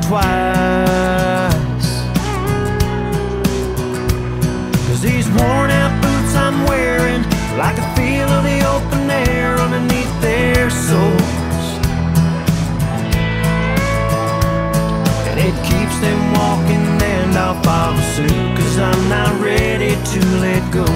twice. 'Cause these worn out boots I'm wearing, like the feel of the open air underneath their soles, and it keeps them walking and I'll follow suit, 'cause I'm not ready to let go.